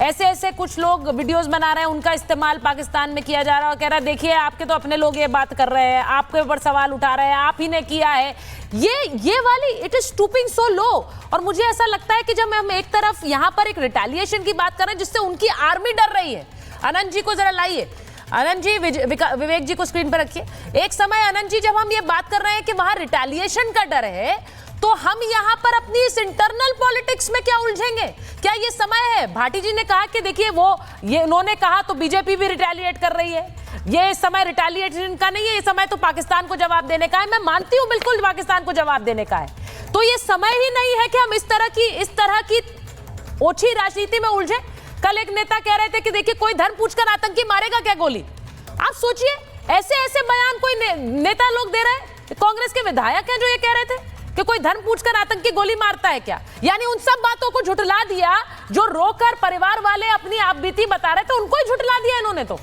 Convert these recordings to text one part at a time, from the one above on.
ऐसे ऐसे कुछ लोग वीडियोस बना रहे हैं, उनका इस्तेमाल पाकिस्तान में किया जा रहा है और कह रहा है देखिए आपके तो अपने लोग ये बात कर रहे हैं, आपके ऊपर सवाल उठा रहे हैं, आप ही ने किया है ये वाली। इट इज स्टूपिंग सो लो। और मुझे ऐसा लगता है कि जब हम एक तरफ यहां पर एक रिटेलिएशन की बात कर रहे हैं जिससे उनकी आर्मी डर रही है। अनंत जी को जरा लाइए, अनंत जी, विवेक जी को स्क्रीन पर रखिए। एक समय अनंत जी जब हम ये बात कर रहे हैं कि वहां रिटेलिएशन का डर है, तो हम यहां पर अपनी इस इंटरनल पॉलिटिक्स में क्या उलझेंगे? क्या ये समय है? भाटी जी ने कहा कि देखिए ये उन्होंने कहा तो बीजेपी भी रिटेलिएट कर रही है। ये समय रिटेलिएशन का नहीं है, ये समय तो पाकिस्तान को जवाब देने का है। मैं मानती हूं बिल्कुल पाकिस्तान को जवाब देने का है। तो ये समय ही नहीं है कि हम इस तरह की ओछी राजनीति में उलझे। कल एक नेता कह रहे थे कि देखिए कोई धर्म पूछकर आतंकी मारेगा क्या गोली। आप सोचिए, ऐसे ऐसे बयान कोई नेता लोग दे रहे हैं। कांग्रेस के विधायक हैं जो ये कह रहे थे कि कोई धर्म पूछकर आतंकी गोली मारता है क्या। यानी उन सब बातों को झुठला दिया जो रोकर परिवार वाले अपनी आपबीती बता रहे थे, उनको ही झुठला दिया इन्होंने। तो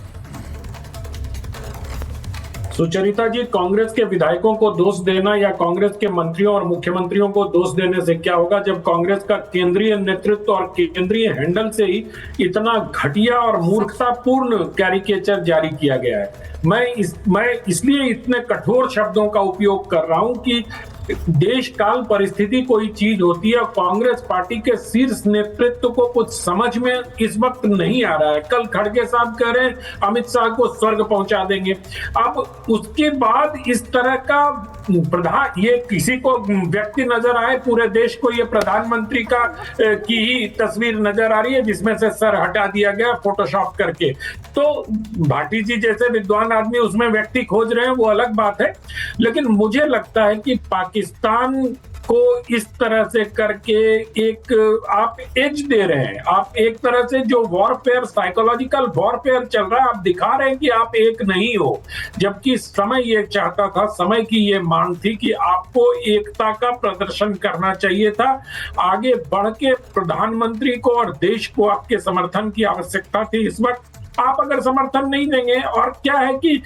सुचरिता जी, कांग्रेस के विधायकों को दोष देना या कांग्रेस के मंत्रियों और मुख्यमंत्रियों को दोष देने से क्या होगा, जब कांग्रेस का केंद्रीय नेतृत्व और केंद्रीय हैंडल से ही इतना घटिया और मूर्खतापूर्ण कैरिकेचर जारी किया गया है। मैं इसलिए इतने कठोर शब्दों का उपयोग कर रहा हूं कि देश काल परिस्थिति कोई चीज होती है। कांग्रेस पार्टी के शीर्ष नेतृत्व को कुछ समझ में इस वक्त नहीं आ रहा है। कल खड़गे साहब कह रहे हैं अमित शाह को स्वर्ग पहुंचा देंगे। अब उसके बाद इस तरह का ये किसी को व्यक्ति नजर आए, पूरे देश को ये प्रधानमंत्री की ही तस्वीर नजर आ रही है जिसमें से सर हटा दिया गया फोटोशॉप करके। तो भाटी जी जैसे विद्वान आदमी उसमें व्यक्ति खोज रहे हैं, वो अलग बात है। लेकिन मुझे लगता है कि पाकिस्तान को इस तरह से करके एक आप एज दे रहे हैं। आप एक तरह से जो वॉरफेयर, साइकोलॉजिकल वॉरफेयर चल रहा है, आप दिखा रहे हैं कि आप एक नहीं हो। जबकि समय ये चाहता था, समय की ये मांग थी कि आपको एकता का प्रदर्शन करना चाहिए था। आगे बढ़ के प्रधानमंत्री को और देश को आपके समर्थन की आवश्यकता थी। इस वक्त आप अगर समर्थन नहीं देंगे, और क्या है कि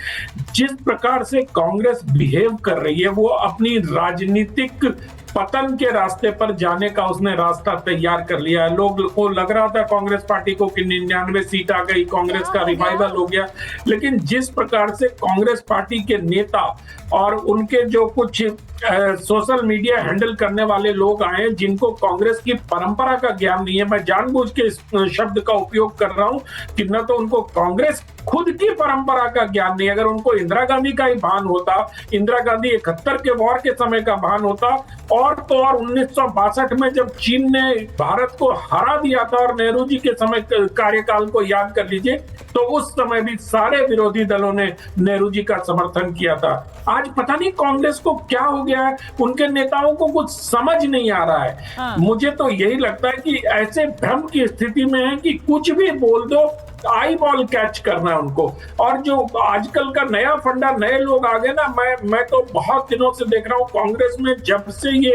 जिस प्रकार से कांग्रेस बिहेव कर रही है, वो अपनी राजनीतिक पतन के रास्ते पर जाने का उसने रास्ता तैयार कर लिया है। लोग को लग रहा था कांग्रेस पार्टी को कि 99 सीट आ गई, कांग्रेस का रिवाइवल हो गया। लेकिन जिस प्रकार से कांग्रेस पार्टी के नेता और उनके जो कुछ सोशल मीडिया हैंडल करने वाले लोग आए जिनको कांग्रेस की परंपरा का ज्ञान नहीं है, मैं जानबूझ के इस शब्द का उपयोग कर रहा हूं कि न तो उनको कांग्रेस खुद की परंपरा का ज्ञान नहीं। अगर उनको इंदिरा गांधी का ही भान होता, इंदिरा गांधी 71 के वॉर के समय का भान होता, और तो और 1962 में जब चीन ने भारत को हरा दिया था और नेहरू जी के समय कार्यकाल को याद कर लीजिए, तो उस समय भी सारे विरोधी दलों ने नेहरू जी का समर्थन किया था। आज पता नहीं कांग्रेस को क्या हो गया है, उनके नेताओं को कुछ समझ नहीं आ रहा है। हाँ। मुझे तो यही लगता है कि ऐसे भ्रम की स्थिति में है कि कुछ भी बोल दो, आई बॉल कैच करना है उनको। और जो आजकल का नया फंडा, नए लोग आ गए ना, मैं तो बहुत दिनों से देख रहा हूँ कांग्रेस में, जब से ये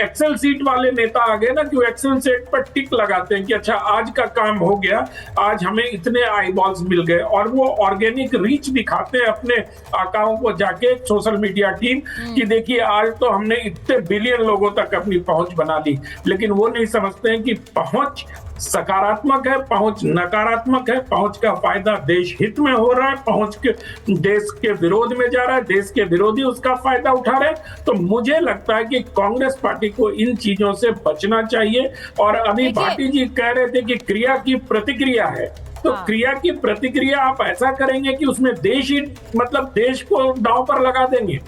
एक्सेल सीट वाले नेता आ गए ना, कि वो एक्सेल सीट पर टिक लगाते हैं कि अच्छा आज का काम हो गया, आज हमें इतने आई बॉल्स मिल गए, और वो ऑर्गेनिक रीच दिखाते हैं अपने आकाओं को जाके, सोशल मीडिया टीम, कि देखिए आज तो हमने इतने बिलियन लोगों तक अपनी पहुंच बना ली। लेकिन वो नहीं समझते हैं कि पहुंच सकारात्मक है, पहुंच नकारात्मक है। पहुंच का फायदा देश हित में हो रहा है, पहुंच के देश के विरोध में जा रहा है, देश के विरोधी उसका फायदा उठा रहे हैं। तो मुझे लगता है कि कांग्रेस पार्टी को इन चीजों से बचना चाहिए। और अभी भाटी जी कह रहे थे कि क्रिया की प्रतिक्रिया है, तो हाँ। क्रिया की प्रतिक्रिया आप ऐसा करेंगे कि उसमें देश ही, मतलब देश को दांव पर लगा देंगे।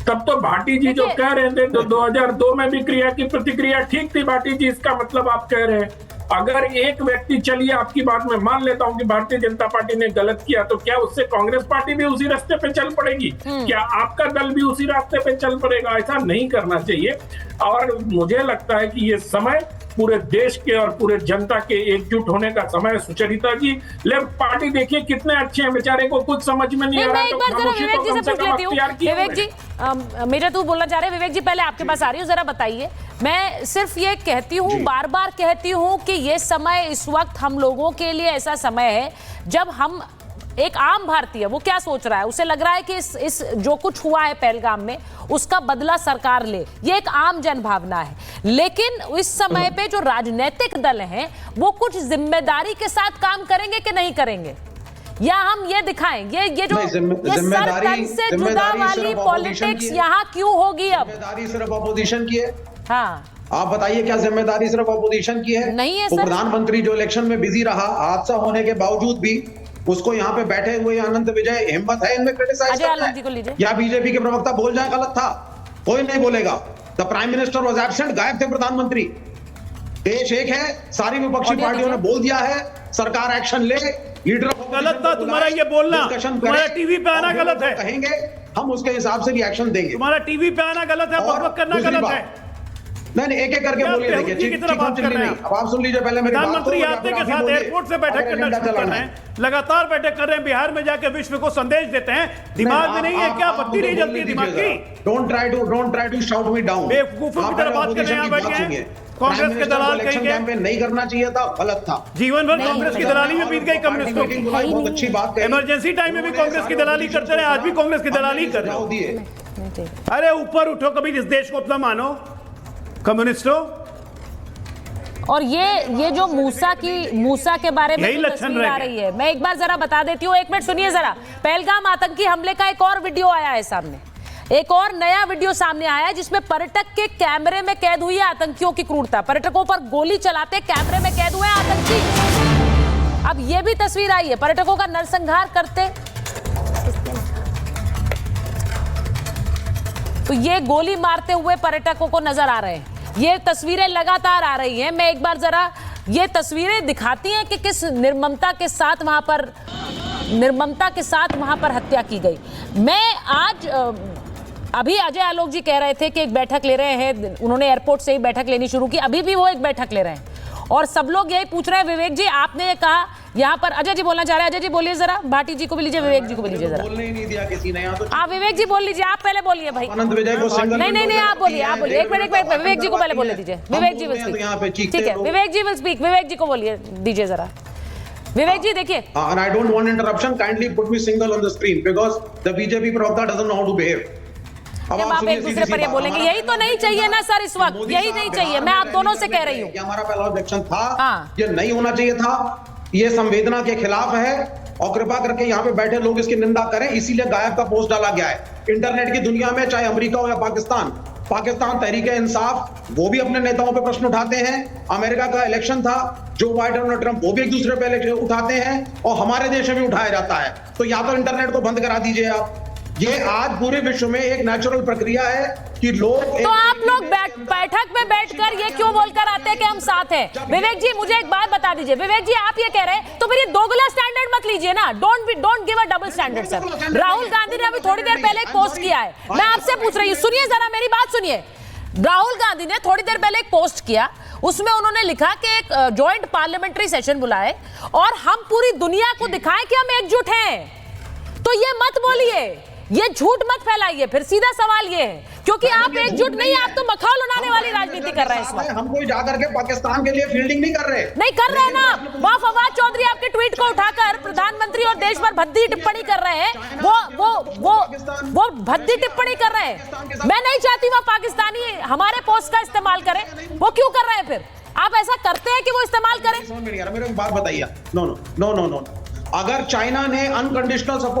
तब तो भाटी जी जो कह रहे थे तो 2002 में भी क्रिया की प्रतिक्रिया ठीक थी। भाटी जी, इसका मतलब आप कह रहे हैं अगर एक व्यक्ति, चलिए आपकी बात में मान लेता हूं कि भारतीय जनता पार्टी ने गलत किया, तो क्या उससे कांग्रेस पार्टी भी उसी रास्ते पे चल पड़ेगी? क्या आपका दल भी उसी रास्ते पे चल पड़ेगा? ऐसा नहीं करना चाहिए। और मुझे लगता है कि ये समय पूरे देश के और पूरे जनता के एकजुट होने का समय है। सुचरिता जी, लेफ्ट पार्टी देखिए कितने अच्छे हैं, बेचारे को कुछ समझ में नहीं आ रहा। विवेक जी, मेरा तो बोलना चाह रहे हैं। विवेक जी, पहले आपके पास आ रही हूँ, जरा बताइए। मैं सिर्फ ये कहती हूँ, बार बार कहती हूँ कि ये समय, इस वक्त हम लोगों के लिए ऐसा समय है जब हम एक आम भारतीय वो क्या सोच रहा है? उसे लग रहा है कि इस जो कुछ हुआ है पहलगाम में उसका बदला सरकार ले, ये एक आम जन भावना है। लेकिन इस समय पे जो राजनीतिक दल हैं वो कुछ जिम्मेदारी के साथ काम करेंगे कि नहीं करेंगे, या हम ये दिखाएं ये जो ये सर तन से जुदा वाली पॉलिटिक्स यहाँ क्यों होगी? अब जिम्मेदारी सिर्फ अपोजिशन की है। हाँ, आप बताइए क्या जिम्मेदारी सिर्फ अपोजिशन की है? नहीं है वो सर। प्रधानमंत्री जो इलेक्शन में बिजी रहा, हादसा होने के बावजूद भी उसको यहाँ पे बैठे हुए अनंत विजय हिम्मत है इनमें क्रिटिसाइज अजय आलोक जी को लीजिए। या बीजेपी के प्रवक्ता बोल जाए गलत था, कोई नहीं बोलेगा। The prime minister was absent, गायब थे प्रधानमंत्री। देश एक है, सारी विपक्षी पार्टियों ने बोल दिया है सरकार एक्शन ले। लीडर गलत था तुम्हारा ये बोलना, तुम्हारा टीवी पे आना गलत है। कहेंगे हम उसके हिसाब से भी एक्शन देंगे। तुम्हारा टीवी पे आना गलत है, बकबक करना गलत है। नहीं एक एक करके बोलिए। देखिए की तरह बात कर रहे हैं। अब आप सुन लीजिए पहले मेरी बात। प्रधानमंत्री आते के साथ एयरपोर्ट से बैठक करना शुरू कर रहे हैं, लगातार बैठक कर रहे हैं, बिहार में जाकर विश्व को संदेश देते हैं। दिमाग में नहीं है क्या? बत्ती नहीं जलती दिमाग की? Don't try to shout me down. बेवकूफों की तरह बात कर रहे हैं, बैठ गए। कांग्रेस के दलाल कहेंगे कैंपेन नहीं करना चाहिए था, गलत था। जीवन भर कांग्रेस की दलाली में बीत गई कम्युनिस्टों की। बहुत अच्छी बात है। इमरजेंसी टाइम में भी कांग्रेस की दलाली करते रहे, आज भी कांग्रेस की दलाली कर रहे हैं। अरे ऊपर उठो, कभी इस देश को अपना मानो कम्युनिस्टों। और ये जो मूसा के बारे में जो तस्वीर आ रही है, मैं एक बार जरा बता देती हूँ, एक मिनट सुनिए जरा। पहलगाम आतंकी हमले का एक और वीडियो आया है सामने, एक और नया वीडियो सामने आया है जिसमें पर्यटक के कैमरे में कैद हुई है आतंकियों की क्रूरता। पर्यटकों पर गोली चलाते कैमरे में कैद हुए आतंकी। अब ये भी तस्वीर आई है पर्यटकों का नरसंहार करते, तो ये गोली मारते हुए पर्यटकों को नजर आ रहे हैं। ये तस्वीरें लगातार आ रही हैं। मैं एक बार जरा ये तस्वीरें दिखाती हैं कि किस निर्ममता के साथ वहां पर हत्या की गई। मैं आज अभी अजय आलोक जी कह रहे थे कि एक बैठक ले रहे हैं, उन्होंने एयरपोर्ट से ही बैठक लेनी शुरू की, अभी भी वो एक बैठक ले रहे हैं और सब लोग यही पूछ रहे हैं। विवेक जी, आपने ये कहा यहाँ पर, अजय जी बोलना चाह रहे हैं। अजय जी बोलिए जरा, भाटी जी को भी लीजिए, विवेक जी को भी लीजिए जरा। बोलने ही नहीं दिया किसी ने। आप विवेक जी बोल लीजिए, आप पहले बोलिए भाई। अनंत विजय को नहीं आप बोलिए एक मिनट विवेक जी को पहले बोलने दीजिए। विवेक जी विल स्पीक, ठीक है, विवेक जी विल स्पीक, विवेक जी को बोलिए दीजिए जरा। विवेक जी देखिए, and I don't want interruption, kindly put me single on the screen because the BJP प्रवक्ता doesn't know how to behave। जब आप एक दूसरे पर ये बोलेंगे, यही तो नहीं चाहिए ना सर, इस वक्त यही नहीं चाहिए। मैं आप दोनों से कह रही हूँ, हमारा पहला ऑब्जेक्शन था, ये नहीं होना चाहिए था, ये संवेदना के खिलाफ है और कृपा करके यहाँ पे बैठे लोग इसकी निंदा करें। इसीलिए गायब का पोस्ट डाला गया है। इंटरनेट की दुनिया में चाहे अमेरिका हो या पाकिस्तान तहरीक-ए-इंसाफ वो भी अपने नेताओं पे प्रश्न उठाते हैं। अमेरिका का इलेक्शन था, जो बाइडेन और ट्रंप वो भी एक दूसरे पे उठाते हैं और हमारे देश में भी उठाया जाता है। तो या तो इंटरनेट को बंद करा दीजिए आप। ये आज पूरे विश्व में एक नेचुरल प्रक्रिया है कि लोग तो आप लोग बैठक में बैठकर ये क्यों बोलकर आते हैं कि हम साथ हैं? विवेक जी मुझे एक बात बता दीजिए, विवेक जी आप ये कह रहे हैं तो फिर ये दोगला स्टैंडर्ड मत लीजिए ना। Don't give a double standard sir. Rahul Gandhi ने अभी थोड़ी देर पहले एक पोस्ट किया है, मैं आपसे पूछ रही हूँ, सुनिए जरा मेरी बात सुनिए। राहुल गांधी ने थोड़ी देर पहले एक पोस्ट किया, उसमें उन्होंने लिखा कि एक जॉइंट पार्लियामेंट्री सेशन बुलाए और हम पूरी दुनिया को दिखाएं कि हम एकजुट हैं। तो ये मत बोलिए, ये झूठ मत फैलाइए। फिर सीधा सवाल ये है, क्योंकि आप एकजुट नहीं है, आप तो मखौल उड़ाने वाली राजनीति कर रहे हैं इस वक्त। हम कोई जाकर के पाकिस्तान के लिए फील्डिंग नहीं कर रहे। नहीं कर रहे ना। वहाँ फवाद चौधरी आपके ट्वीट को उठाकर प्रधानमंत्री और देश पर भद्दी टिप्पणी कर रहे हैं, वो भद्दी टिप्पणी कर रहे हैं। मैं नहीं चाहती वहाँ पाकिस्तानी हमारे पोस्ट का इस्तेमाल करें, वो क्यों कर रहे हैं? फिर आप ऐसा करते हैं कि वो इस्तेमाल करें? मेरे बात बताइए। नो, अगर चाइना ने अनकंडीशनल सपोर्ट